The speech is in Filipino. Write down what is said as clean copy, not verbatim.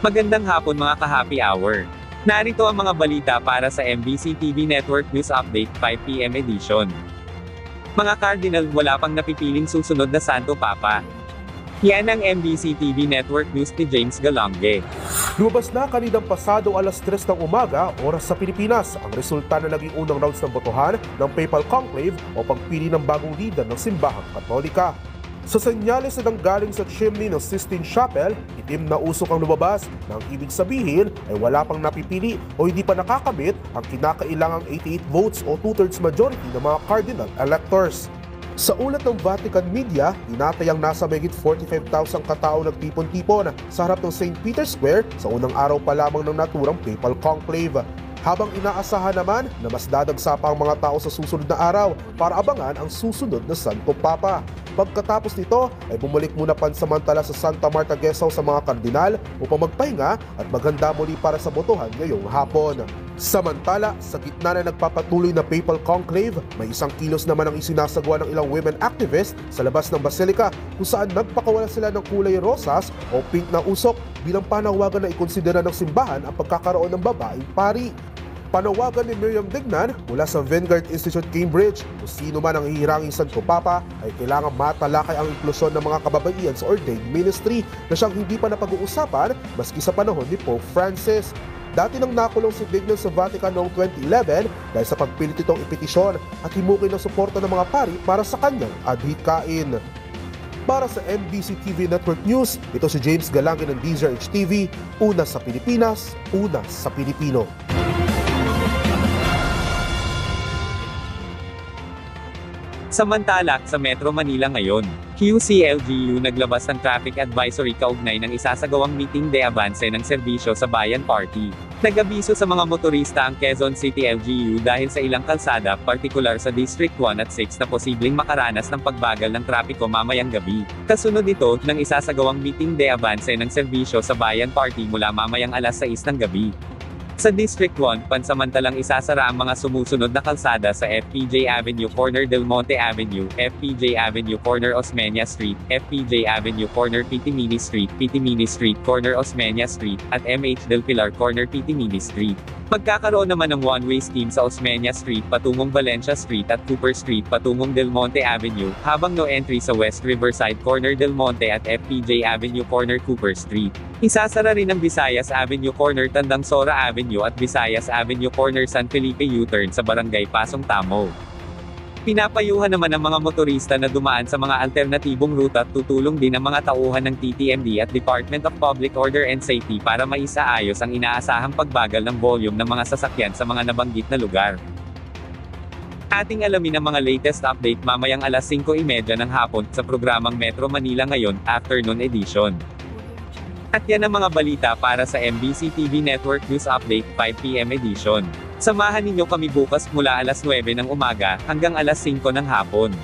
Magandang hapon mga ka-happy hour. Narito ang mga balita para sa MBC TV Network News Update 5 PM edition. Mga Cardinal, wala pang napipiling susunod na Santo Papa. Yan ang MBC TV Network News ni James Galonge. Lumabas na kaninang pasado alas 3 ng umaga, oras sa Pilipinas, ang resulta na naging unang rounds ng botohan ng Papal Conclave o pagpili ng bagong leader ng Simbahang Katolika. Sa senyales na nanggaling sa chimney ng Sistine Chapel, itim na usok ang lumabas na ang ibig sabihin ay wala pang napipili o hindi pa nakakamit ang kinakailangang 88 votes o 2/3 majority ng mga cardinal electors. Sa ulat ng Vatican Media, tinatayang nasa mahigit 45,000 katao nagtipon-tipon sa harap ng St. Peter's Square sa unang araw pa lamang ng naturang Papal Conclave. Habang inaasahan naman na mas dadagsa pa ang mga tao sa susunod na araw para abangan ang susunod na Santo Papa. Pagkatapos nito ay bumalik muna pansamantala sa Santa Marta Guest House sa mga kardinal upang magpahinga at maghanda muli para sa botohan ngayong hapon. Samantala, sa gitna na nagpapatuloy na Papal Conclave, may isang kilos naman ang isinasagawa ng ilang women activists sa labas ng Basilica kung saan nagpakawala sila ng kulay rosas o pink na usok bilang panawagan na ikonsidera ng simbahan ang pagkakaroon ng babaeng pari. Panawagan ni Miriam Dignan mula sa Vanguard Institute Cambridge kung sino man ang hihiranging Santo Papa ay kailangan matalakay ang inklusyon ng mga kababaihan sa ordained ministry na siyang hindi pa napag-uusapan maski sa panahon ni Pope Francis. Dati nang nakulong si Dignan sa Vatican noong 2011 dahil sa pagpilit itong ipetisyon at himukin ng suporta ng mga pari para sa kanyang adhikain. Para sa MBC TV Network News, ito si James Galonge ng DZRH TV, una sa Pilipinas, una sa Pilipino. Samantala, sa Metro Manila ngayon, QCLGU naglabas ng traffic advisory kaugnay ng isasagawang meeting de avance ng serbisyo sa Bayan Party. Nag-abiso sa mga motorista ang Quezon City LGU dahil sa ilang kalsada, partikular sa District 1 at 6 na posibleng makaranas ng pagbagal ng trapiko mamayang gabi. Kasunod ito, ng isasagawang meeting de avance ng serbisyo sa Bayan Party mula mamayang alas 6 ng gabi. Sa District 1, pansamantalang isasara ang mga sumusunod na kalsada sa FPJ Avenue Corner Del Monte Avenue, FPJ Avenue Corner Osmeña Street, FPJ Avenue Corner Pitimini Street, Pitimini Street Corner Osmeña Street, at MH Del Pilar Corner Pitimini Street. Magkakaroon naman ng one-way scheme sa Osmeña Street patungong Valencia Street at Cooper Street patungong Del Monte Avenue, habang no entry sa West Riverside Corner Del Monte at FPJ Avenue Corner Cooper Street. Isasara rin ang Visayas Avenue Corner Tandang Sora Avenue at Visayas Avenue Corner San Felipe U-turn sa Barangay Pasong Tamo. Pinapayuhan naman ang mga motorista na dumaan sa mga alternatibong ruta at tutulong din ang mga tauhan ng TTMD at Department of Public Order and Safety para maisaayos ang inaasahang pagbagal ng volume ng mga sasakyan sa mga nabanggit na lugar. Ating alamin ang mga latest update mamayang alas 5:30 ng hapon sa programang Metro Manila Ngayon, Afternoon Edition. At yan ang mga balita para sa MBC TV Network News Update 5 PM edition. Samahan ninyo kami bukas mula alas 9 ng umaga hanggang alas 5 ng hapon.